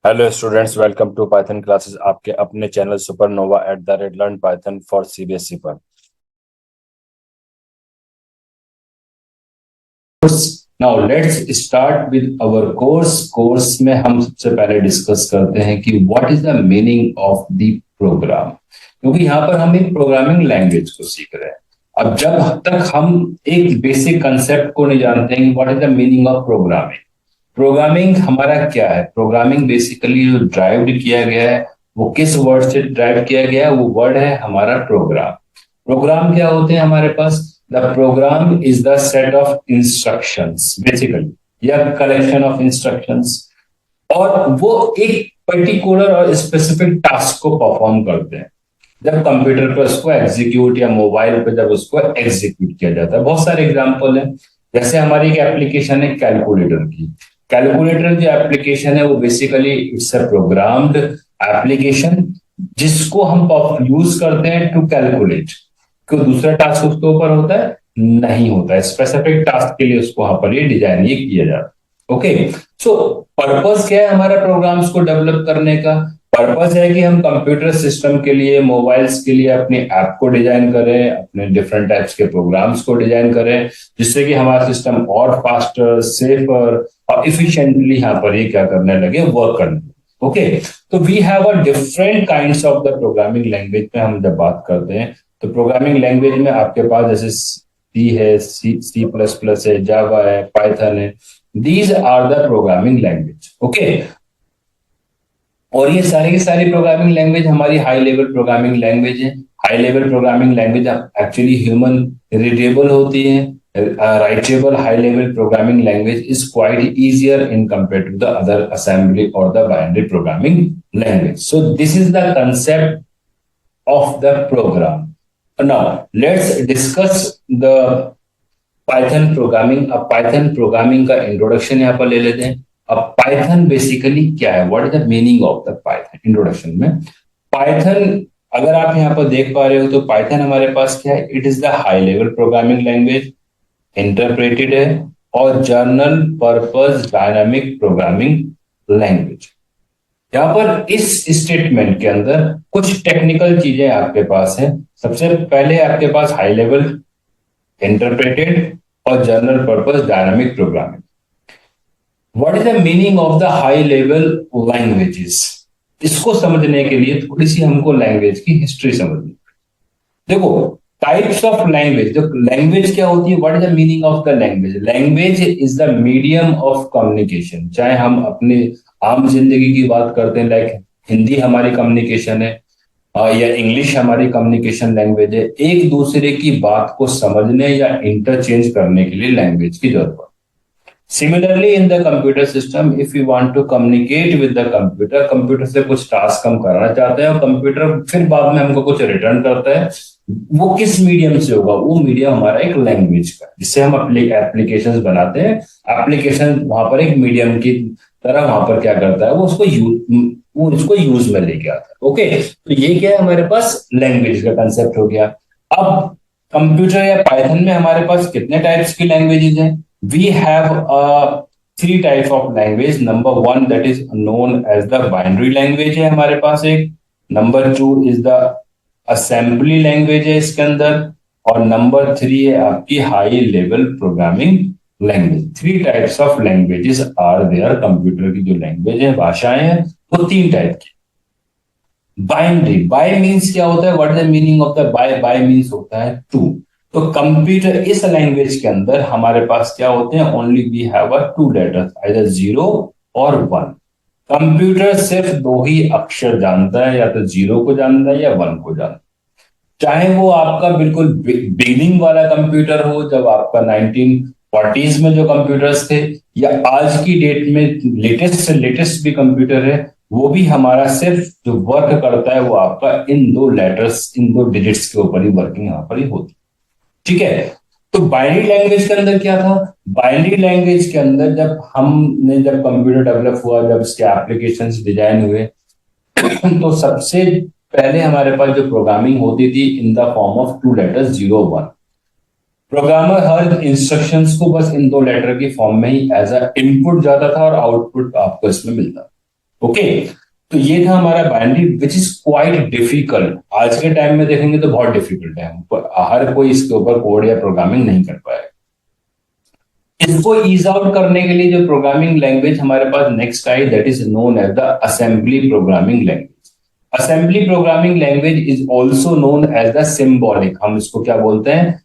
Hello students, welcome to Python classes, आपके अपने channel Supernova @learn Python for CBSE पर। Now let's start with our course में हम सबसे पहले डिस्कस करते हैं कि what is the meaning of the program, क्योंकि यहाँ पर हम एक प्रोग्रामिंग लैंग्वेज को सीख रहे हैं। अब जब तक हम एक बेसिक कंसेप्ट को नहीं जानते हैं what is the meaning of programming, programming हमारा क्या है, प्रोग्रामिंग बेसिकली जो ड्राइव किया गया है वो किस वर्ड से ड्राइव किया गया है, वो वर्ड है हमारा प्रोग्राम। प्रोग्राम क्या होते हैं हमारे पास? The program is the set of instructions basically, या कलेक्शन ऑफ इंस्ट्रक्शंस, और वो एक पर्टिकुलर और स्पेसिफिक टास्क को परफॉर्म करते हैं। जब कंप्यूटर पर उसको एग्जीक्यूट या मोबाइल पर जब उसको एग्जीक्यूट किया जाता है, बहुत सारे एग्जांपल हैं। जैसे हमारी एक एप्लीकेशन है कैलकुलेटर की। कैलकुलेटर जो एप्लीकेशन है वो basically it's a programmed application जिसको हम यूज करते हैं टू कैलकुलेट। क्यों दूसरा टास्क उसके ऊपर होता है? नहीं होता है, स्पेसिफिक टास्क के लिए उसको वहां पर ये डिजाइन ये किया जाता है। ओके, सो पर्पस क्या है हमारा प्रोग्राम्स को डेवलप करने का? पर्पस है कि हम कंप्यूटर सिस्टम के लिए, मोबाइल्स के लिए अपनी ऐप को डिजाइन करें, अपने डिफरेंट टाइप्स के प्रोग्राम्स को डिजाइन करें, जिससे कि हमारा सिस्टम और फास्टर, सेफर और इफिशिएंटली यहाँ पर ये क्या करने लगे, वर्क करने लगे। ओके, तो we have a different kinds of the programming language में हम जब बात करते हैं तो प्रोग्रामिंग लैंग्वेज में आपके पास जैसे सी है, सी प्लस प्लस है, जावा है, पाइथन है। These are the programming language. Okay, और ये सारी की सारी प्रोग्रामिंग लैंग्वेज हमारी हाई लेवल प्रोग्रामिंग लैंग्वेज है। High level programming language actually human readable होती है। Writable high level programming language is quite easier in compare to the other assembly और the binary programming language. So this is the concept of the program. Now let's discuss the Python programming. अब Python programming का introduction यहाँ पर ले लेते हैं। अब Python basically क्या है, what is the meaning of the Python? Introduction में पाइथन अगर आप यहाँ पर देख पा रहे हो तो पाइथन हमारे पास क्या है? It is the high level programming language, interpreted है, और journal purpose dynamic programming language. यहाँ पर इस स्टेटमेंट के अंदर कुछ टेक्निकल चीजें आपके पास है। सबसे पहले आपके पास हाई लेवल, इंटरप्रेटेड और general purpose dynamic programming. What is the meaning of the high level languages? इसको समझने के लिए थोड़ी सी हमको लैंग्वेज की हिस्ट्री समझनी। देखो, टाइप्स ऑफ लैंग्वेज, जो लैंग्वेज क्या होती है, what is the meaning of the language? Language is the medium of communication. चाहे हम अपने आम जिंदगी की बात करते हैं, लाइक हिंदी हमारी कम्युनिकेशन है, या इंग्लिश हमारी कम्युनिकेशन लैंग्वेज है। एक दूसरे की बात को समझने या इंटरचेंज करने के लिए लैंग्वेज की जरूरत है। Similarly in the computer system, if you want to communicate with the computer, computer से कुछ टास्क हम करना चाहते हैं और कंप्यूटर फिर बाद में हमको कुछ रिटर्न करता है, वो किस मीडियम से होगा? वो मीडियम हमारा एक लैंग्वेज का, जिससे हम एप्लीकेशंस बनाते हैं। एप्लीकेशन वहां पर एक मीडियम की तरह वहां पर क्या करता है, वो इसको यूज में लेके आता है। ओके, तो ये क्या है, हमारे पास लैंग्वेज का कंसेप्ट हो गया। अब कंप्यूटर या पाइथन में हमारे पास कितने टाइप्स की लैंग्वेजेस हैं? We have three type of language. Number one that is known as the binary language है हमारे पास एक। Number two is the assembly language है इसके अंदर, और नंबर थ्री है आपकी high level programming language. Three types of languages are there. Computer की जो लैंग्वेज है, भाषाएं हैं, वो तीन टाइप की। बाइनरी, बाय मीन्स क्या होता है, what is the meaning of the bi? Bi means होता है टू। तो कंप्यूटर इस लैंग्वेज के अंदर हमारे पास क्या होते हैं? Only we have a two letters, either zero or one. Computer सिर्फ दो ही अक्षर जानता है, या तो जीरो को जानता है या वन को जानता है। चाहे वो आपका बिल्कुल बिगिनिंग वाला कंप्यूटर हो, जब आपका 1940s में जो कंप्यूटर्स थे, या आज की डेट में लेटेस्ट से लेटेस्ट भी कंप्यूटर है, वो भी हमारा सिर्फ जो वर्क करता है वो आपका इन दो लेटर्स, इन दो डिजिट्स के ऊपर ही वर्किंग यहाँ पर ही होती है। ठीक है, तो बाइनरी लैंग्वेज के अंदर क्या था? बाइनरी लैंग्वेज के अंदर जब कंप्यूटर डेवलप हुआ, जब इसके एप्लीकेशंस डिजाइन हुए, तो सबसे पहले हमारे पास जो प्रोग्रामिंग होती थी in the form of two letters, zero one. Programmer her instructions को बस इन दो लेटर की फॉर्म में ही एज अ इनपुट जाता था और आउटपुट आपको इसमें मिलता था। ओके, तो ये था हमारा binary which is quite difficult. आज के टाइम में देखेंगे तो बहुत डिफिकल्ट है, हर कोई इसके ऊपर कोड या प्रोग्रामिंग नहीं कर पाएगा। इसको ईज आउट करने के लिए जो प्रोग्रामिंग लैंग्वेज हमारे पास नेक्स्ट आई, that is known as the assembly programming language. Assembly programming language is also known as the symbolic, हम इसको क्या बोलते हैं,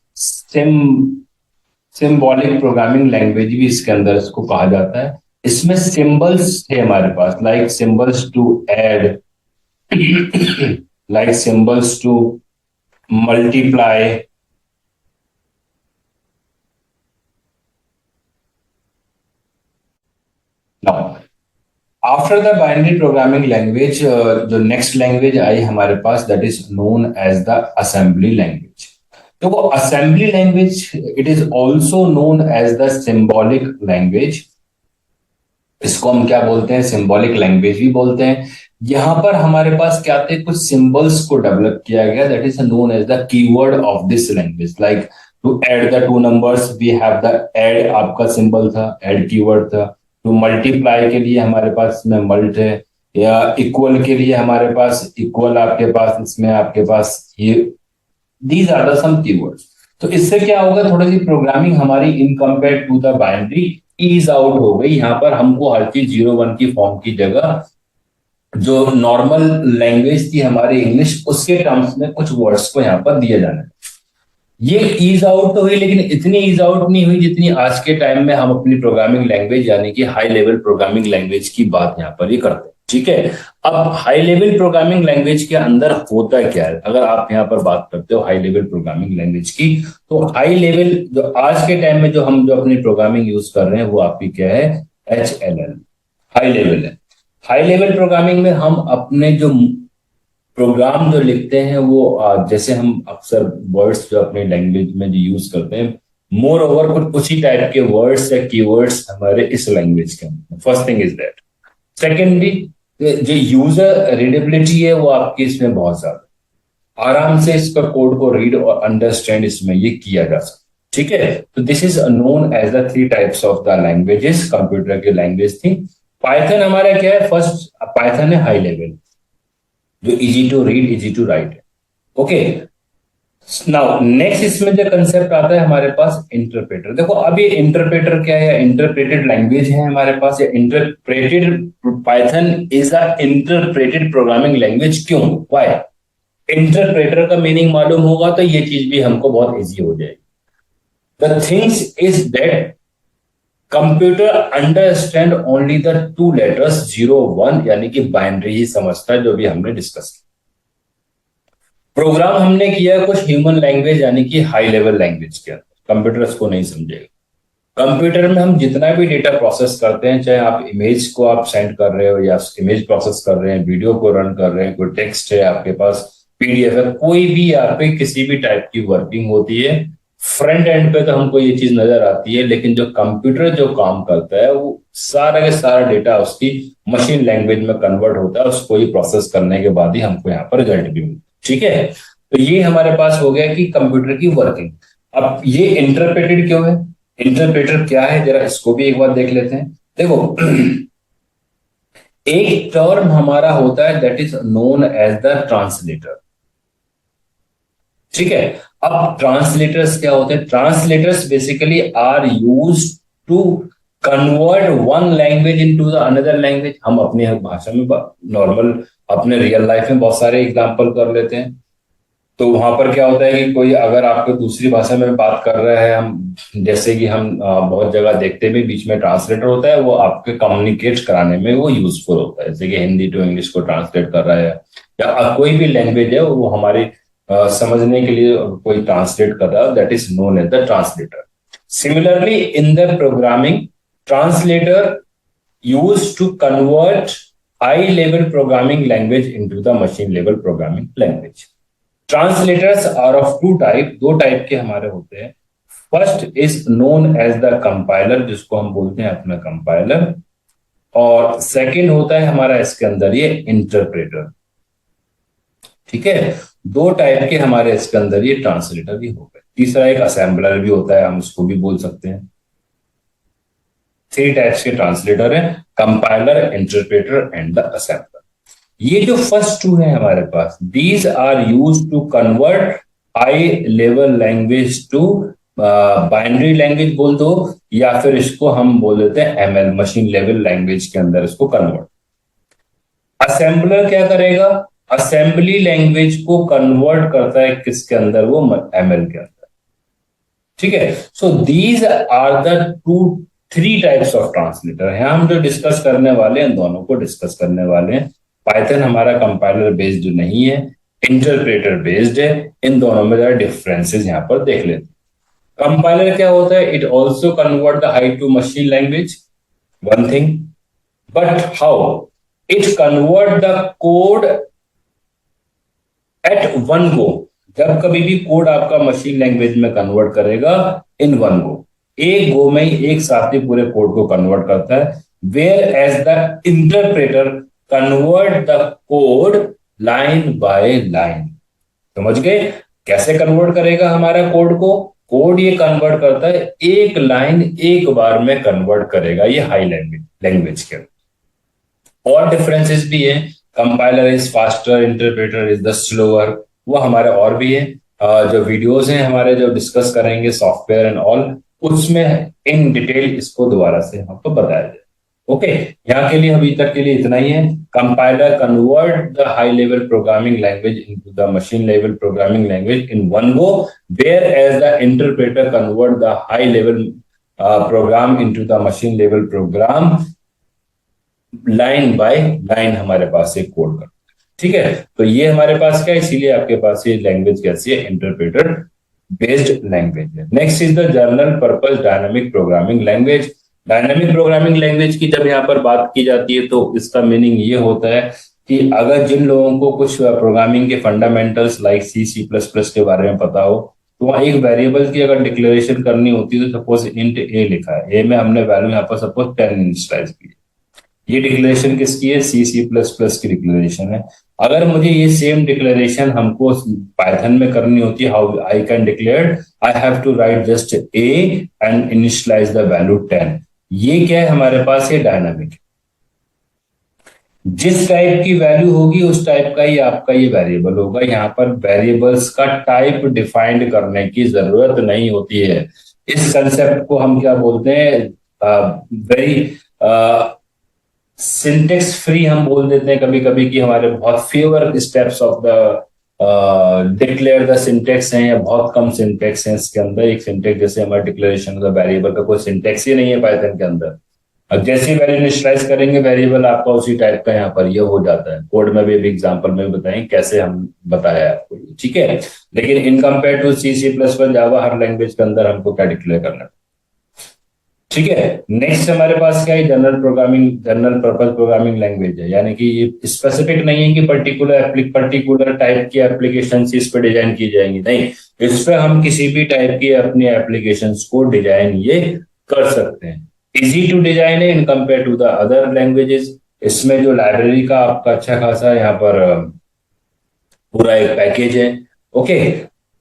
सिम्बॉलिक प्रोग्रामिंग लैंग्वेज भी इसके अंदर इसको कहा जाता है। इसमें सिंबल्स थे हमारे पास, like symbols to add, like symbols to multiply. Now after the binary programming language, जो नेक्स्ट लैंग्वेज आई हमारे पास, that is known as the assembly language. तो वो assembly language, it is also known as the symbolic language. इसको हम क्या बोलते हैं, सिंबॉलिक लैंग्वेज भी बोलते हैं। यहां पर हमारे पास क्या थे, कुछ सिंबल्स को डेवलप किया गया, that is known as the keyword of this language. Like to add the two numbers we have the add, आपका सिंबल था, ऐड कीवर्ड था। टू मल्टीप्लाई के लिए हमारे पास इसमें मल्ट है, या इक्वल के लिए हमारे पास इक्वल, आपके पास इसमें आपके पास ये, these are the some keywords. तो इससे क्या होगा, थोड़ी सी प्रोग्रामिंग हमारी in compare to the binary ease out हो गई। यहाँ पर हमको हर चीज 0 1 की फॉर्म की जगह जो नॉर्मल लैंग्वेज थी हमारी इंग्लिश, उसके टर्म्स में कुछ वर्ड्स को यहाँ पर दिया जाना है। ये ईज आउट तो हुई, लेकिन इतनी ईज आउट नहीं हुई जितनी आज के टाइम में हम अपनी प्रोग्रामिंग लैंग्वेज यानी कि हाई लेवल प्रोग्रामिंग लैंग्वेज की बात यहाँ पर ही करते हैं। ठीक है, अब हाई लेवल प्रोग्रामिंग लैंग्वेज के अंदर होता क्या है, अगर आप यहाँ पर बात करते हो हाई लेवल प्रोग्रामिंग लैंग्वेज की, तो हाई लेवल जो आज के टाइम में जो हम जो अपनी प्रोग्रामिंग यूज कर रहे हैं वो आपकी क्या है, HLL, हाई लेवल है। हाई लेवल प्रोग्रामिंग में हम अपने जो प्रोग्राम जो लिखते हैं वो जैसे हम अक्सर वर्ड्स जो अपनी लैंग्वेज में जो यूज करते हैं, मोर ओवर कुछ उसी टाइप के वर्ड्स या कीवर्ड्स हमारे इस लैंग्वेज के अंदर। First thing is that. Secondly, जो यूजर रीडेबिलिटी है वो आपकी इसमें बहुत ज्यादा, आराम से इसका कोड को रीड और अंडरस्टैंड इसमें ये किया जा सकता। ठीक है, तो this is known as the 3 types of the languages, computer की लैंग्वेज थी। पाइथन हमारा क्या है, फर्स्ट पाइथन है हाई लेवल, जो easy to read easy to write है। ओके, नाउ नेक्स्ट इसमें जो कंसेप्ट आता है हमारे पास, इंटरप्रेटर। देखो अब ये इंटरप्रेटर क्या है, इंटरप्रेटेड लैंग्वेज है हमारे पास, या interpreted, Python is a interpreted programming language. क्यों, व्हाई? इंटरप्रेटर का मीनिंग मालूम होगा तो ये चीज भी हमको बहुत इजी हो जाएगी। The things is that computer understand only the 2 letters 0 1, यानी कि बाइनरी ही समझता है, जो भी हमने डिस्कस किया। प्रोग्राम हमने किया कुछ ह्यूमन लैंग्वेज यानी कि हाई लेवल लैंग्वेज के अंदर, कंप्यूटर इसको नहीं समझेगा। कंप्यूटर में हम जितना भी डेटा प्रोसेस करते हैं, चाहे आप इमेज को आप सेंड कर रहे हो या इमेज प्रोसेस कर रहे हैं, वीडियो को रन कर रहे हैं, कोई टेक्स्ट है आपके पास, PDF है, कोई भी आपके किसी भी टाइप की वर्किंग होती है, फ्रंट एंड पे तो हमको ये चीज नजर आती है, लेकिन जो कंप्यूटर जो काम करता है वो सारा के सारा डेटा उसकी मशीन लैंग्वेज में कन्वर्ट होता है, उसको ही प्रोसेस करने के बाद ही हमको यहाँ पर रिजल्ट भी मिलता है। ठीक है, तो ये हमारे पास हो गया कि कंप्यूटर की वर्किंग। अब ये इंटरप्रेटेड क्यों है, इंटरप्रेटर क्या है, जरा इसको भी एक बार देख लेते हैं। देखो एक टर्म हमारा होता है that is known as the translator. ठीक है, अब ट्रांसलेटर्स क्या होते हैं, translators basically are use to convert one language into the another language. हम अपनी भाषा में नॉर्मल अपने रियल लाइफ में बहुत सारे एग्जांपल कर लेते हैं, तो वहां पर क्या होता है कि कोई अगर आपको दूसरी भाषा में बात कर रहा है, हम जैसे कि हम बहुत जगह देखते भी बीच में ट्रांसलेटर होता है, वो आपके कम्युनिकेट कराने में वो यूजफुल होता है, जैसे कि हिंदी टू इंग्लिश को ट्रांसलेट कर रहा है, या कोई भी लैंग्वेज है वो हमारी समझने के लिए कोई ट्रांसलेट कर रहा है, that is known as the translator. Similarly in the programming, translator use to convert high level programming language into the machine level programming language. Translators are of 2 type, 2 type के हमारे होते हैं। First is known as the compiler, जिसको हम बोलते हैं अपना compiler, और सेकंड होता है हमारा इसके अंदर ये इंटरप्रेटर। ठीक है, 2 टाइप के हमारे इसके अंदर ये ट्रांसलेटर भी हो गए। तीसरा एक असेंबलर भी होता है, हम उसको भी बोल सकते हैं। 3 टाइप्स के ट्रांसलेटर है, compiler, interpreter and the assembler. ये जो फर्स्ट 2 है हमारे पास, these are use to convert high level language to binary language बोल दो, या फिर इसको हम बोल देते हैं एमएल, मशीन लेवल लैंग्वेज के अंदर इसको कन्वर्ट। असेंबलर क्या करेगा, असेंबली लैंग्वेज को कन्वर्ट करता है किसके अंदर, वो एमएल के अंदर। ठीक है, so these are the 3 types of translator है। हम जो डिस्कस करने वाले हैं दोनों को डिस्कस करने वाले हैं। पाइथन हमारा कंपाइलर बेस्ड नहीं है, इंटरप्रेटर बेस्ड है। इन दोनों में जरा डिफरेंसेस यहां पर देख लेते हैं। कंपाइलर क्या होता है, it also convert the high to machine language, one thing, but how it convert the code at one go. जब कभी भी कोड आपका मशीन लैंग्वेज में कन्वर्ट करेगा, इन वन गो, एक गो में ही एक साथ ही पूरे कोड को कन्वर्ट करता है। Whereas the interpreter convert the code line by line. समझ गए कैसे कन्वर्ट करेगा हमारा कोड को? कोड ये कन्वर्ट करता है, एक लाइन एक बार में कन्वर्ट करेगा, ये हाई लैंग्वेज के। और डिफरेंसेस भी है, compiler is faster, interpreter is the slower. वो हमारे और भी है, जो वीडियोस हैं हमारे जो डिस्कस करेंगे सॉफ्टवेयर एंड ऑल, उसमें इन डिटेल इसको दोबारा से आपको बताया जाए। ओके, यहाँ के लिए अभी तक के लिए इतना ही है। Compiler convert the high level programming language into the machine level programming language in one go, whereas the interpreter convert the high level program into the machine level program line by line हमारे पास एक code कर। ठीक है, तो ये हमारे पास क्या है, इसीलिए आपके पास ये लैंग्वेज कैसी है, इंटरप्रेटर बेस्ड लैंग्वेज है। Next is the general purpose dynamic programming language. Dynamic programming language की जब यहाँ पर बात की जाती है तो इसका मीनिंग ये होता है कि अगर जिन लोगों को कुछ प्रोग्रामिंग के fundamentals like C plus plus के बारे में पता हो, तो वहाँ एक वेरिएबल की अगर डिक्लेरेशन करनी होती है तो सपोज इंट ए लिखा है, ए में हमने वैल्यू यहाँ पर सपोज 10 इनिशियलाइज की। ये डिक्लेरेशन किसकी है, सी प्लस प्लस की डिक्लेरेशन है। अगर मुझे ये सेम डिक्लेरेशन हमको पाइथन में करनी होती है, how I can declare, I have to write just a and initialize the value 10। ये क्या है हमारे पास, ये डायनामिक। जिस टाइप की वैल्यू होगी उस टाइप का ही आपका ये वेरिएबल होगा। यहाँ पर वेरिएबल्स का टाइप डिफाइंड करने की जरूरत नहीं होती है। इस कंसेप्ट को हम क्या बोलते हैं, वेरी सिंटेक्स फ्री हम बोल देते हैं कभी कभी, कि हमारे बहुत fewer steps of the declare the syntax हैं, या बहुत कम सिंटेक्स हैं इसके अंदर। एक सिंटेक्स जैसे हमारे डिक्लेरेशन ऑफ द वेरिएबल का कोई सिंटेक्स ही नहीं है पाइथन के अंदर। अब जैसे वैल्यू इनिशियलाइज करेंगे वेरिएबल आपका उसी टाइप का यहाँ पर ये हो जाता है। कोड में भी अभी एग्जांपल में बताएं कैसे हम बताया आपको, ठीक है। लेकिन in compare to C plus plus Java, हर लैंग्वेज के अंदर हमको क्या डिक्लेयर करना है, ठीक है। नेक्स्ट हमारे पास क्या है, जनरल पर्पस प्रोग्रामिंग लैंग्वेज है। यानी कि ये स्पेसिफिक नहीं है कि पर्टिकुलर टाइप की एप्लीकेशन इस पे डिजाइन की जाएंगी, नहीं, इस पे हम किसी भी टाइप की अपनी एप्लीकेशन को डिजाइन ये कर सकते हैं। इजी टू डिजाइन है in compare to the other languages. इसमें जो लाइब्रेरी का आपका अच्छा खासा यहाँ पर पूरा एक पैकेज है। ओके,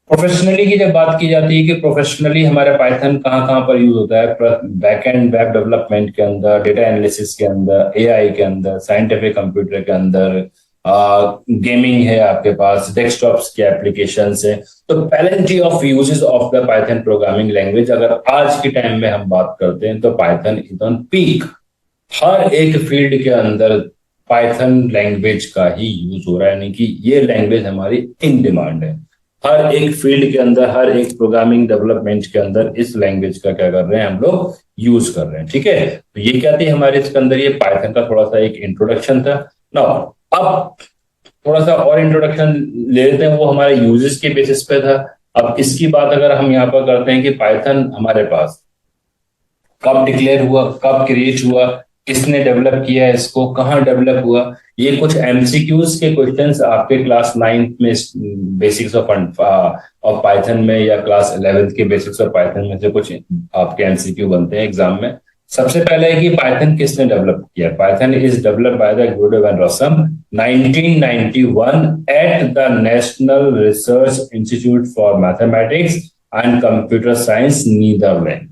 प्रोफेशनली की जब बात की जाती है कि प्रोफेशनली हमारे पाइथन कहाँ कहाँ पर यूज होता है, बैकएंड वेब डेवलपमेंट के अंदर, डेटा एनालिसिस के अंदर, एआई के अंदर, साइंटिफिक कंप्यूटर के अंदर, गेमिंग है आपके पास, डेस्कटॉप्स के एप्लीकेशन है। तो plenty of uses of the Python programming language अगर आज के टाइम में हम बात करते हैं तो पाइथन इज ऑन पीक। हर एक फील्ड के अंदर पाइथन लैंग्वेज का ही यूज हो रहा है, यानी कि ये लैंग्वेज हमारी इन डिमांड है। हर एक फील्ड के अंदर, हर एक प्रोग्रामिंग डेवलपमेंट के अंदर इस लैंग्वेज का क्या कर रहे हैं हम लोग, यूज कर रहे हैं, ठीक है। तो ये क्या थी हमारे इसके अंदर, ये पाइथन का थोड़ा सा एक इंट्रोडक्शन था। नाउ अब थोड़ा सा और इंट्रोडक्शन ले लेते हैं, वो हमारे यूजेस के बेसिस पे था। अब इसकी बात अगर हम यहाँ पर करते हैं कि पाइथन हमारे पास कब डिक्लेयर हुआ, कब क्रिएट हुआ, किसने डेवलप किया है इसको, कहाँ डेवलप हुआ, ये कुछ एमसीक्यूज के क्वेश्चंस आपके क्लास 9th में बेसिक्स ऑफ पाइथन में, या क्लास 11th के बेसिक्स ऑफ पाइथन में से कुछ आपके एमसीक्यू बनते हैं एग्जाम में। सबसे पहले है कि पाइथन किसने डेवलप किया। Python is developed by the Guido van Rossum 1991 at the national research institute for mathematics and computer science Netherland,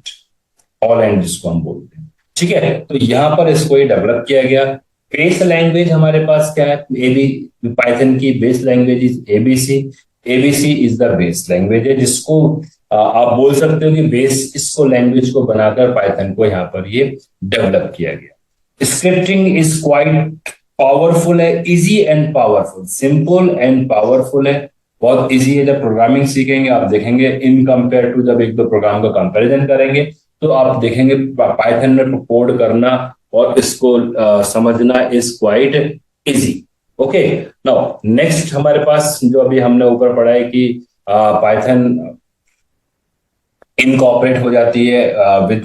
Holland जिसको हम बोलते हैं, ठीक है, तो यहां पर इसको ये डेवलप किया गया। बेस लैंग्वेज हमारे पास क्या है, एबी, पाइथन की base language is ABC. ABC is the base language है, जिसको आप बोल सकते हो कि बेस, इसको लैंग्वेज को बनाकर पाइथन को यहाँ पर ये डेवलप किया गया। स्क्रिप्टिंग इज क्वाइट पावरफुल है, easy and powerful, simple and powerful है, बहुत इजी है। जब प्रोग्रामिंग सीखेंगे आप देखेंगे, इन कंपेयर टू जब एक दो प्रोग्राम का कंपैरिजन करेंगे तो आप देखेंगे पाइथन में कोड करना और इसको समझना is quite easy. Okay, now next हमारे पास जो अभी हमने ऊपर पढ़ा है कि पाइथन इनकॉर्पोरेट हो जाती है विद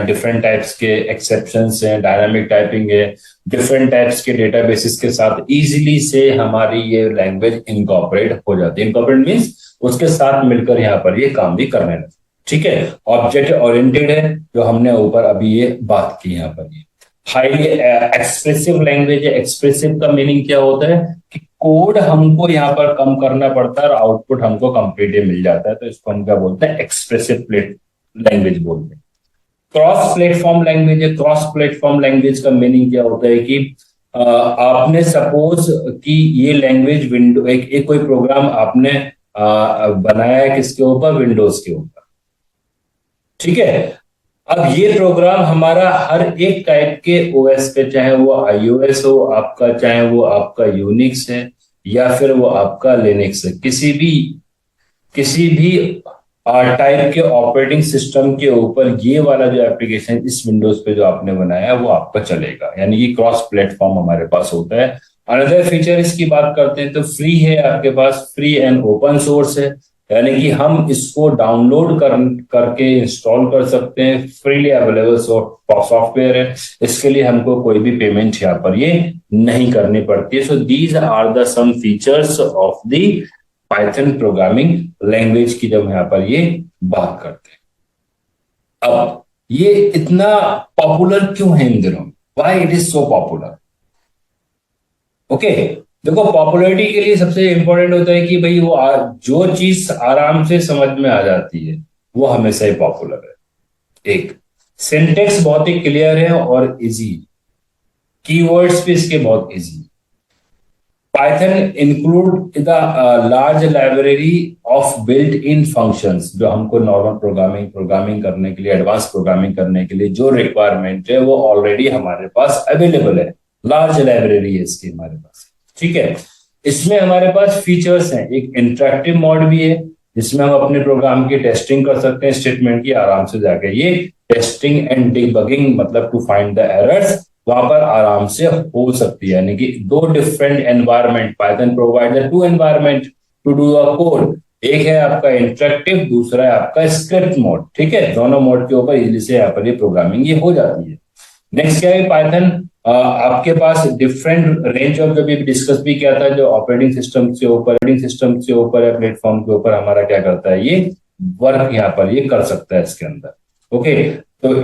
डिफरेंट टाइप्स के एक्सेप्शंस हैं, डायनामिक टाइपिंग है, डिफरेंट टाइप्स के डेटाबेसेस के साथ इजीली से हमारी ये लैंग्वेज इनकॉर्पोरेट हो जाती है। इनकॉर्पोरेट मींस उसके साथ मिलकर यहाँ पर ये काम भी करने लगते। ठीक है, ऑब्जेक्ट ओरिएंटेड है जो हमने ऊपर अभी ये बात की। यहाँ पर ये हाईली एक्सप्रेसिव लैंग्वेज है। एक्सप्रेसिव का मीनिंग क्या होता है कि कोड हमको यहाँ पर कम करना पड़ता है और आउटपुट हमको कंप्लीटली मिल जाता है, तो इसको हम क्या बोलते हैं, एक्सप्रेसिव लैंग्वेज बोलते हैं। क्रॉस प्लेटफॉर्म लैंग्वेज है। क्रॉस प्लेटफॉर्म लैंग्वेज का मीनिंग क्या होता है कि आपने सपोज कि ये लैंग्वेज विंडो एक कोई प्रोग्राम आपने बनाया है किसके ऊपर, विंडोज के ऊपर। ठीक है, अब ये प्रोग्राम हमारा हर एक टाइप के ओएस पे, चाहे वो आईओएस हो आपका, चाहे वो आपका यूनिक्स है या फिर वो आपका लिनक्स है, किसी भी टाइप के ऑपरेटिंग सिस्टम के ऊपर ये वाला जो एप्लीकेशन इस विंडोज पे जो आपने बनाया वो आपका चलेगा, यानी कि क्रॉस प्लेटफॉर्म हमारे पास होता है। अनदर फीचर इसकी बात करते हैं तो फ्री है आपके पास, फ्री एंड ओपन सोर्स है, यानी कि हम इसको डाउनलोड करके इंस्टॉल कर सकते हैं, फ्रीली अवेलेबल सॉफ्टवेयर है, इसके लिए हमको कोई भी पेमेंट यहाँ पर ये नहीं करनी पड़ती है। So these are the some features of the Python programming language की जब यहाँ पर ये बात करते हैं। अब ये इतना पॉपुलर क्यों है इन दिनों, why it is so popular? Okay, देखो पॉपुलैरिटी के लिए सबसे इंपॉर्टेंट होता है कि भाई वो जो चीज आराम से समझ में आ जाती है वो हमेशा ही पॉपुलर है। एक सिंटेक्स बहुत ही क्लियर है और इजी, कीवर्ड्स भी इसके बहुत easy. Python include the large library of built in functions, जो हमको नॉर्मल प्रोग्रामिंग करने के लिए, एडवांस प्रोग्रामिंग करने के लिए जो रिक्वायरमेंट है वो ऑलरेडी हमारे पास अवेलेबल है, लार्ज लाइब्रेरी है इसकी हमारे पास। ठीक है, इसमें हमारे पास फीचर्स हैं, एक इंटरेक्टिव मोड भी है जिसमें हम अपने प्रोग्राम की टेस्टिंग कर सकते हैं, स्टेटमेंट की आराम से जाके ये टेस्टिंग एंड डिबगिंग, मतलब टू फाइंड द एरर्स वहां पर आराम से हो सकती है। यानी कि दो different environment, Python provide two environment to do a code, एक है आपका इंटरेक्टिव, दूसरा है आपका स्क्रिप्ट मोड। ठीक है, दोनों मोड के ऊपर इजीली से यहाँ पर ये प्रोग्रामिंग ये हो जाती है। नेक्स्ट क्या है, पाइथन आपके पास डिफरेंट रेंज ऑफ, जो भी डिस्कस भी किया था, जो ऑपरेटिंग सिस्टम से ऊपर है, प्लेटफॉर्म के ऊपर हमारा क्या करता है, ये वर्क यहाँ पर ये कर सकता है इसके अंदर। ओके, तो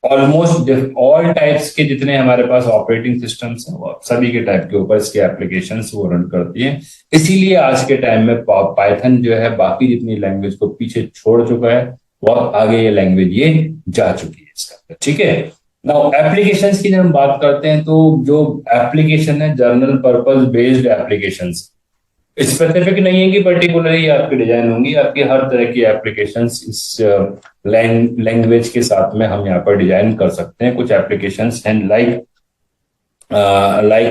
ऑलमोस्ट ऑल टाइप्स के जितने हमारे पास ऑपरेटिंग सिस्टम्स हैं सभी के टाइप के ऊपर इसके एप्लीकेशंस वो रन करती हैं। इसीलिए आज के टाइम में पाइथन जो है बाकी जितनी लैंग्वेज को पीछे छोड़ चुका है, बहुत आगे ये लैंग्वेज ये जा चुकी है इसका। ठीक है, नाउ एप्लीकेशंस की जब हम बात करते हैं तो जो एप्लीकेशन है general purpose based applications, specific नहीं है कि पर्टिकुलरली आपकी डिजाइन होंगी, आपकी हर तरह की एप्लीकेशंस इस लैंग्वेज के साथ में हम यहाँ पर डिजाइन कर सकते हैं। कुछ एप्लीकेशंस हैं like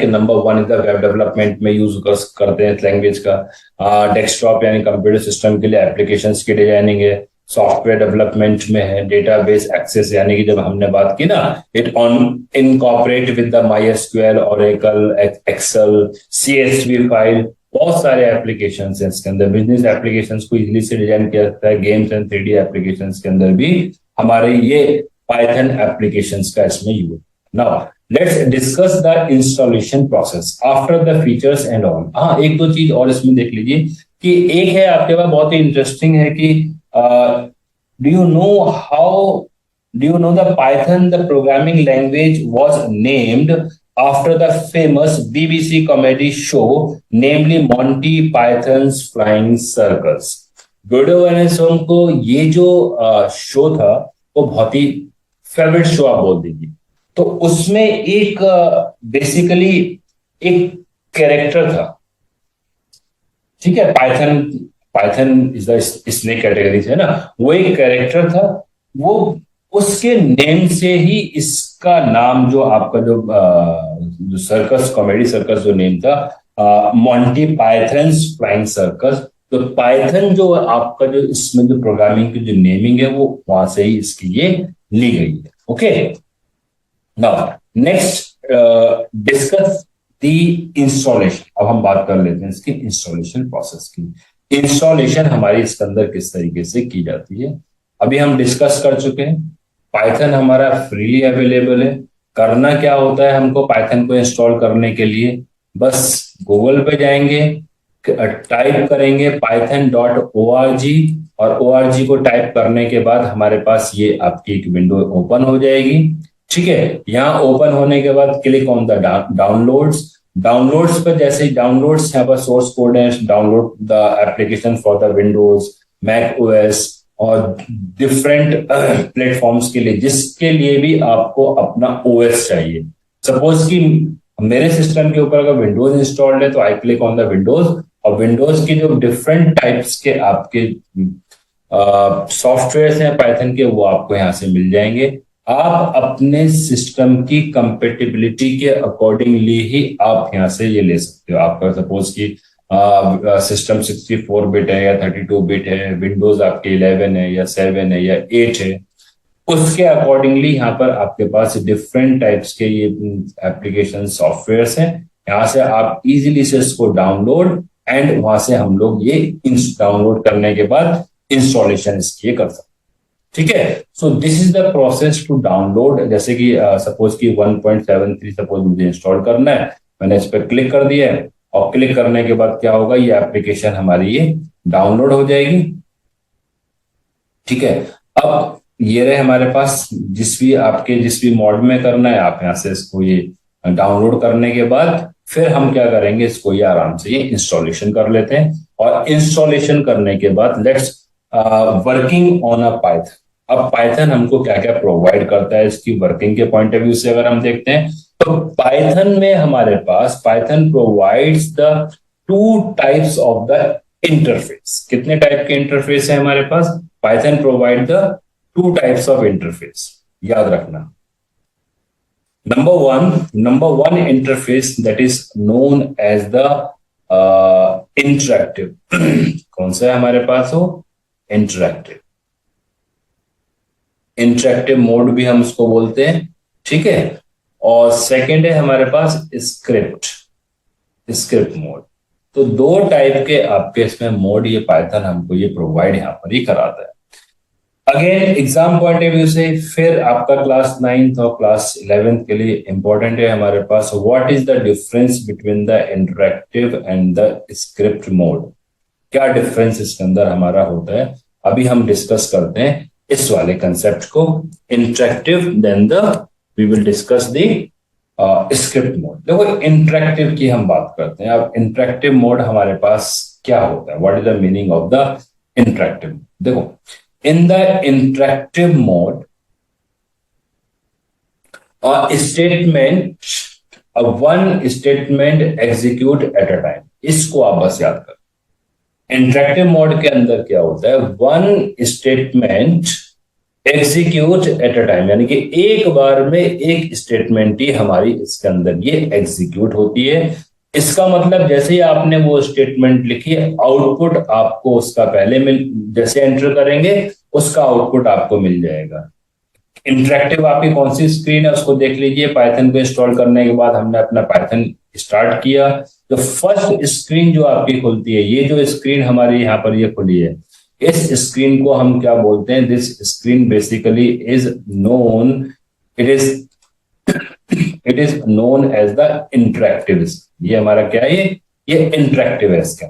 number one is the web development में यूज करते हैं इस लैंग्वेज का। डेस्कटॉप यानी कंप्यूटर सिस्टम के लिए एप्लीकेशंस की डिजाइनिंग है। सॉफ्टवेयर डेवलपमेंट में है डेटाबेस एक्सेस, यानी कि जब हमने बात की ना, it on incorporate with the MySQL, Oracle, Excel, CSV file, बहुत सारे एप्लीकेशंस हैं इसके अंदर। बिजनेस एप्लीकेशंस को इजीली से डिजाइन किया जाता है। गेम्स एंड 3D एप्लीकेशंस के अंदर भी हमारे ये पाइथन एप्लीकेशंस का इसमें use. Now let's discuss the installation process after the features and all. हाँ, एक दो चीज और इसमें देख लीजिए कि एक है आपके पास बहुत ही इंटरेस्टिंग है कि do you know the Python, the programming language, was named after the famous BBC comedy show, namely Monty Python's Flying Circus। Good Wednesday को ये जो शो था वो बहुत ही फेवरेट शो आप बोल दीजिए। तो उसमें एक बेसिकली एक कैरेक्टर था, ठीक है, Python, Python is the snake category है ना, वो एक कैरेक्टर था, वो उसके नेम से ही इसका नाम, जो आपका जो सर्कस, कॉमेडी सर्कस जो नेम था, मॉन्टी पाइथन्स फ्लाइंग सर्कस। तो पाइथन जो आपका जो इसमें जो प्रोग्रामिंग की जो नेमिंग है वो वहां से ही इसकी ये ली गई है। Okay, now next discuss the installation. अब हम बात कर लेते हैं इसकी इंस्टॉलेशन प्रोसेस की। इंस्टॉलेशन हमारी इसके अंदर किस तरीके से की जाती है, अभी हम डिस्कस कर चुके हैं। पाइथन हमारा फ्रीली अवेलेबल है। करना क्या होता है हमको पाइथन को इंस्टॉल करने के लिए, बस गूगल पे जाएंगे, टाइप करेंगे python.org, और org को टाइप करने के बाद हमारे पास ये आपकी एक विंडो ओपन हो जाएगी। ठीक है, यहाँ ओपन होने के बाद click on the downloads. Downloads पर जैसे ही डाउनलोड्स, यहाँ पर सोर्स कोड है, download the application for the Windows, Mac OS और डिफरेंट प्लेटफॉर्म्स के लिए, जिसके लिए भी आपको अपना ओएस चाहिए। सपोज कि मेरे सिस्टम के ऊपर अगर विंडोज इंस्टॉल्ड है तो I click on the Windows, और विंडोज के जो डिफरेंट टाइप्स के आपके सॉफ्टवेयर हैं पाइथन के, वो आपको यहाँ से मिल जाएंगे। आप अपने सिस्टम की कंपेटिबिलिटी के अकॉर्डिंगली ही आप यहाँ से ये ले सकते हो। आपका सपोज कि सिस्टम 64 बिट है या 32 बिट है, विंडोज आपके 11 है या 7 है या 8 है, उसके अकॉर्डिंगली यहाँ पर आपके पास डिफरेंट टाइप्स के ये एप्लीकेशन सॉफ्टवेयर हैं। यहाँ से आप इजीली से इसको डाउनलोड, एंड वहां से हम लोग ये डाउनलोड करने के बाद इंस्टॉलेशन इसकी कर सकते। ठीक है, so this is the process to download. जैसे कि सपोज कि 1.73 सपोज मुझे इंस्टॉल करना है, मैंने इस पर क्लिक कर दिया है, और क्लिक करने के बाद क्या होगा, ये एप्लीकेशन हमारी ये डाउनलोड हो जाएगी। ठीक है, अब ये रहे हमारे पास, जिस भी मोड में करना है आप यहाँ से इसको ये डाउनलोड करने के बाद फिर हम क्या करेंगे, इसको ये आराम से ये इंस्टॉलेशन कर लेते हैं। और इंस्टॉलेशन करने के बाद let's working on a Python. अब पाइथन हमको क्या क्या प्रोवाइड करता है, इसकी वर्किंग के पॉइंट ऑफ व्यू से अगर हम देखते हैं तो पाइथन में हमारे पास Python provides the two types of the interface. कितने टाइप के इंटरफेस है हमारे पास, Python provide the two types of interface, याद रखना। number one interface that is known as the interactive कौन सा है हमारे पास, हो इंटरेक्टिव मोड भी हम उसको बोलते हैं। ठीक है, और सेकंड है हमारे पास स्क्रिप्ट मोड। तो दो टाइप के आपके इसमें मोड ये पाइथन हमको ये प्रोवाइड यहाँ पर ही कराता है। Again exam point of view से फिर आपका क्लास 9th और क्लास 11th के लिए इंपॉर्टेंट है हमारे पास, what is the difference between the interactive and the script mode. क्या डिफरेंस इसके अंदर हमारा होता है, अभी हम डिस्कस करते हैं इस वाले कंसेप्ट को। Interactive, then we will discuss the script mode. देखो इंटरेक्टिव की हम बात करते हैं। अब इंटरेक्टिव मोड हमारे पास क्या होता है, what is the meaning of the interactive. देखो in the interactive mode, one statement execute at a time। इसको आप बस याद कर। इंटरेक्टिव मोड के अंदर क्या होता है, one statement execute at a time, यानी कि एक बार में एक स्टेटमेंट ही हमारी इसके अंदर ये एग्जीक्यूट होती है। इसका मतलब जैसे ही आपने वो स्टेटमेंट लिखी, आउटपुट आपको उसका पहले जैसे एंटर करेंगे उसका आउटपुट आपको मिल जाएगा। इंटरेक्टिव आपकी कौन सी स्क्रीन है उसको देख लीजिए। पाइथन को इंस्टॉल करने के बाद हमने अपना पाइथन स्टार्ट किया, तो फर्स्ट स्क्रीन जो आपकी खुलती है, ये जो स्क्रीन हमारी यहाँ पर ये खुली है, इस स्क्रीन को हम क्या बोलते हैं, this screen basically is known, it is known as the interactive. ये हमारा क्या है, ये इंटरेक्टिव है इसका।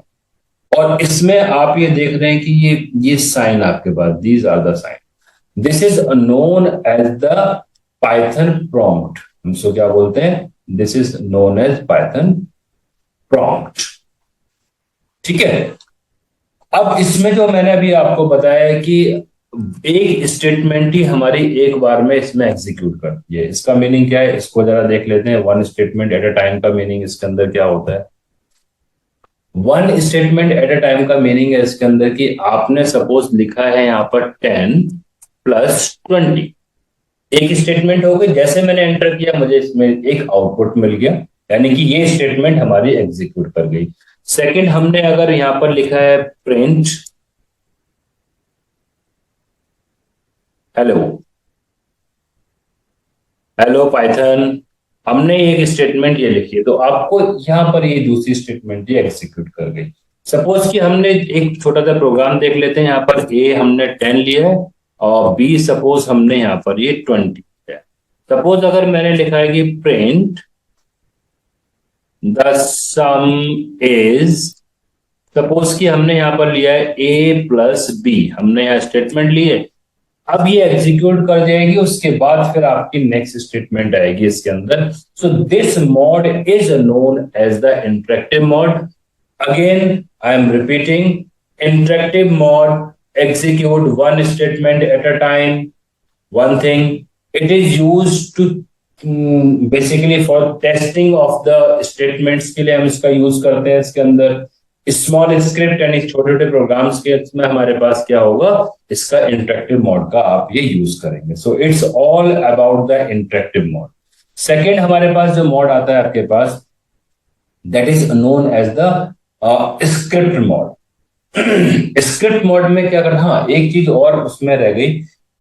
और इसमें आप ये देख रहे हैं कि ये साइन आपके पास, these are the sign, this is known as the Python prompt. हम इसको क्या बोलते हैं, this is known as Python prompt. ठीक है, अब इसमें जो मैंने अभी आपको बताया है कि एक स्टेटमेंट ही हमारी एक बार में इसमें एग्जीक्यूट करती है। इसका मीनिंग क्या है, इसको जरा देख लेते हैं। One statement at a time का मीनिंग इसके अंदर क्या होता है? One statement at a time का मीनिंग है इसके अंदर कि आपने सपोज लिखा है यहाँ पर 10 + 20, एक स्टेटमेंट हो गई। जैसे मैंने एंटर किया मुझे इसमें एक आउटपुट मिल गया, यानी कि ये स्टेटमेंट हमारी एग्जीक्यूट कर गई। सेकंड, हमने अगर यहां पर लिखा है प्रिंट हेलो, हेलो पाइथन, हमने एक स्टेटमेंट ये लिखी है, तो आपको यहां पर ये दूसरी स्टेटमेंट ये एग्जीक्यूट कर गई। सपोज कि हमने एक छोटा सा प्रोग्राम देख लेते हैं। यहाँ पर ए हमने 10 लिया है और बी सपोज हमने यहाँ पर ये 20 है। सपोज अगर मैंने लिखा है कि print the some is, suppose कि हमने यहां पर लिया है A+B, हमने यहां स्टेटमेंट ली है। अब ये एग्जीक्यूट कर जाएगी, उसके बाद फिर आपकी नेक्स्ट स्टेटमेंट आएगी इसके अंदर। So this mode is known as the interactive mode. Again I am repeating, interactive mode execute one statement at a time, one thing. It is used to basically for testing of the statements के लिए हम इसका use करते हैं। इसके अंदर small script यानी छोटे छोटे प्रोग्राम्स के में हमारे पास क्या होगा, इसका इंटरेक्टिव मोड का आप ये यूज करेंगे। So it's all about the interactive mode. Second हमारे पास जो मोड आता है आपके पास, that is known as the script mode. Script mode में क्या करना, हाँ एक चीज और उसमें रह गई,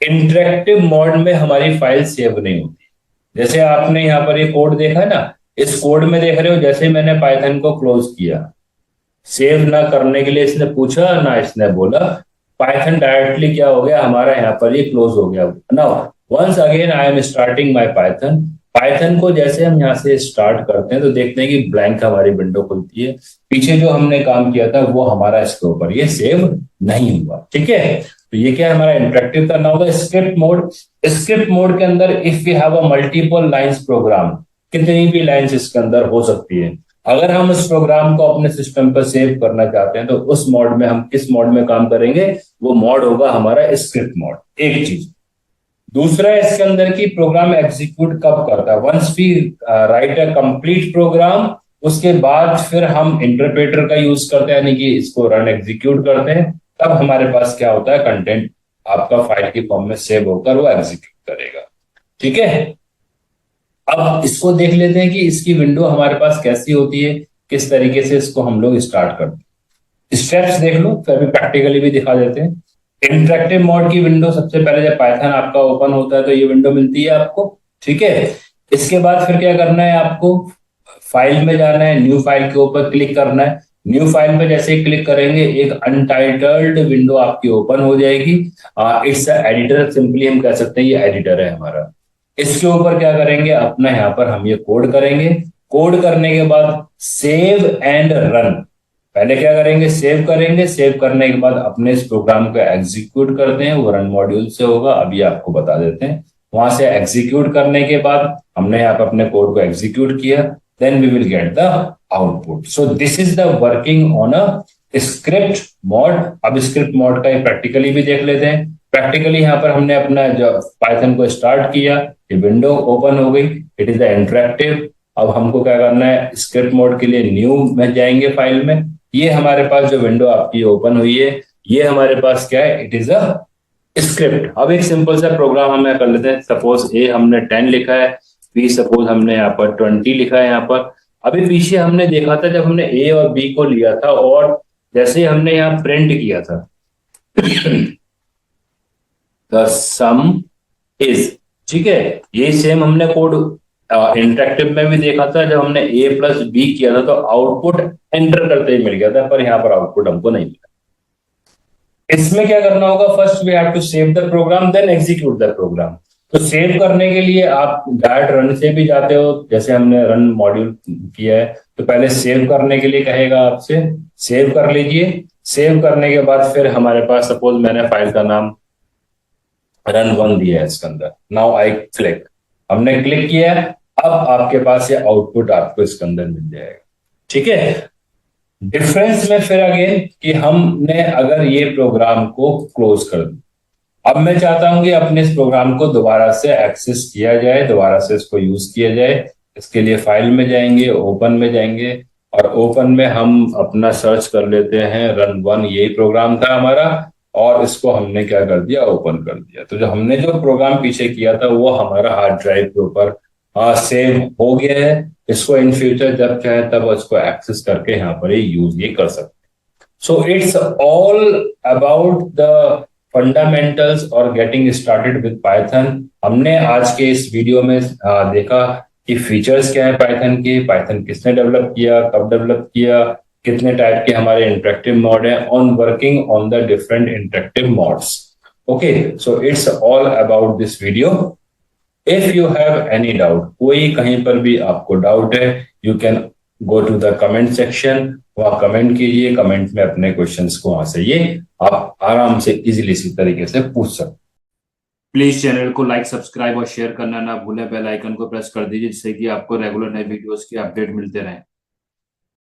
इंटरेक्टिव मोड में हमारी फाइल सेव नहीं होती। जैसे आपने यहाँ पर ये कोड देखा ना, इस कोड में देख रहे हो जैसे मैंने पाइथन को क्लोज किया, सेव ना करने के लिए इसने पूछा ना इसने बोला, पाइथन डायरेक्टली क्या हो गया हमारा यहाँ पर ये क्लोज हो गया। Now once again I am starting my Python, Python को जैसे हम यहाँ से स्टार्ट करते हैं तो देखते हैं कि ब्लैंक हमारी विंडो खुलती है। पीछे जो हमने काम किया था वो हमारा इसके ऊपर ये सेव नहीं हुआ। ठीक है, तो ये क्या है हमारा इंटरेक्टिव का नाम है स्क्रिप्ट मोड। स्क्रिप्ट मोड के अंदर if we have a multiple lines program, कितनी भी लाइंस इसके अंदर हो सकती है। अगर हम इस प्रोग्राम को अपने सिस्टम पर सेव करना चाहते हैं तो उस मोड में हम किस मोड में काम करेंगे, वो मोड होगा हमारा स्क्रिप्ट मोड। एक चीज। दूसरा इसके अंदर की प्रोग्राम एग्जीक्यूट कब करता है, once we write a complete program, उसके बाद फिर हम इंटरप्रेटर का यूज करते हैं, यानी कि इसको रन एग्जीक्यूट करते हैं, तब हमारे पास क्या होता है, कंटेंट आपका फाइल की फॉर्म में सेव होकर वो एग्जीक्यूट करेगा। ठीक है, अब इसको देख लेते हैं कि इसकी विंडो हमारे पास कैसी होती है, किस तरीके से इसको हम लोग स्टार्ट करते हैं। स्टेप्स देख लो, फिर भी प्रैक्टिकली भी दिखा देते हैं। इंटरेक्टिव मोड की विंडो सबसे पहले जब पाइथन आपका ओपन होता है तो ये विंडो मिलती है आपको। ठीक है, इसके बाद फिर क्या करना है, आपको फाइल में जाना है, न्यू फाइल के ऊपर क्लिक करना है। न्यू फाइल पे जैसे ही क्लिक करेंगे एक अनटाइटल्ड विंडो आपकी ओपन हो जाएगी। इट्स एडिटर, सिंपली हम कह सकते हैं ये एडिटर है हमारा। इसके ऊपर क्या करेंगे, अपना यहाँ पर हम ये कोड करेंगे। कोड करने के बाद सेव एंड रन, पहले क्या करेंगे, सेव करेंगे। सेव करने के बाद अपने इस प्रोग्राम को एग्जीक्यूट करते हैं, वो रन मॉड्यूल से होगा, अभी आपको बता देते हैं। वहां से एग्जीक्यूट करने के बाद हमने यहाँ पर अपने कोड को एग्जीक्यूट किया, then we will get the output. So this is the working on a script mode. अब script mode का प्रैक्टिकली भी देख लेते हैं। प्रैक्टिकली यहाँ पर हमने अपना जो पाइथन को स्टार्ट किया, ये विंडो ओपन हो गई, इट इज द इंटरेक्टिव। अब हमको क्या करना है, स्क्रिप्ट मोड के लिए न्यू में जाएंगे फाइल में। ये हमारे पास जो विंडो आपकी ओपन हुई है, ये हमारे पास क्या है, इट इज अ स्क्रिप्ट। अब एक सिंपल सा प्रोग्राम हमें कर लेते हैं। सपोज ए हमने 10 लिखा है, बी सपोज हमने यहाँ पर 20 लिखा है। यहाँ पर अभी पीछे हमने देखा था जब हमने ए और बी को लिया था और जैसे हमने यहाँ प्रिंट किया था द सम इज, ठीक है, ये सेम हमने कोड इंटरेक्टिव में भी देखा था। जब हमने A+B किया था तो आउटपुट एंटर करते ही मिल गया था, पर यहाँ पर आउटपुट हमको नहीं मिला। इसमें क्या करना होगा, first we have to save the program then execute the program. तो सेव करने के लिए आप डायरेक्ट रन से भी जाते हो, जैसे हमने रन मॉड्यूल किया है तो पहले सेव करने के लिए कहेगा आपसे, सेव कर लीजिए। सेव करने के बाद फिर हमारे पास सपोज मैंने फाइल का नाम run1 दिया है इसके अंदर। नाउ आई क्लिक, हमने क्लिक किया, अब आपके पास ये आउटपुट आपको इसके अंदर मिल जाएगा। ठीक है, डिफरेंस में फिर अगेन कि हमने अगर ये प्रोग्राम को क्लोज कर दिया, अब मैं चाहता हूं कि अपने इस प्रोग्राम को दोबारा से एक्सेस किया जाए, दोबारा से इसको यूज किया जाए। इसके लिए फाइल में जाएंगे, ओपन में जाएंगे, और ओपन में हम अपना सर्च कर लेते हैं रन वन, यही प्रोग्राम था हमारा। और इसको हमने क्या कर दिया, ओपन कर दिया। तो जो हमने जो प्रोग्राम पीछे किया था वो हमारा हार्ड ड्राइव के ऊपर सेव हो गया है। इसको इन फ्यूचर जब चाहे तब उसको एक्सेस करके यहाँ पर यूज ये कर सकते हैं। सो it's all about the fundamentals और गेटिंग स्टार्टेड विद पाइथन। हमने आज के इस वीडियो में देखा कि फीचर्स क्या है पाइथन के, पाइथन किसने डेवलप किया, कब डेवलप किया, कितने टाइप के हमारे इंटरेक्टिव मोड हैं, on working on the different interactive modes. Okay, so it's all about this video. If you have any doubt, कोई कहीं पर भी आपको डाउट है, you can go to the comment section, वहां कमेंट कीजिए, कमेंट में अपने क्वेश्चंस को वहां से ये आप आराम से इजीली इसी तरीके से पूछ सकते। प्लीज चैनल को लाइक, सब्सक्राइब और शेयर करना ना भूलें। बेल आइकन को प्रेस कर दीजिए जिससे कि आपको रेगुलर नए वीडियोस के अपडेट मिलते रहें।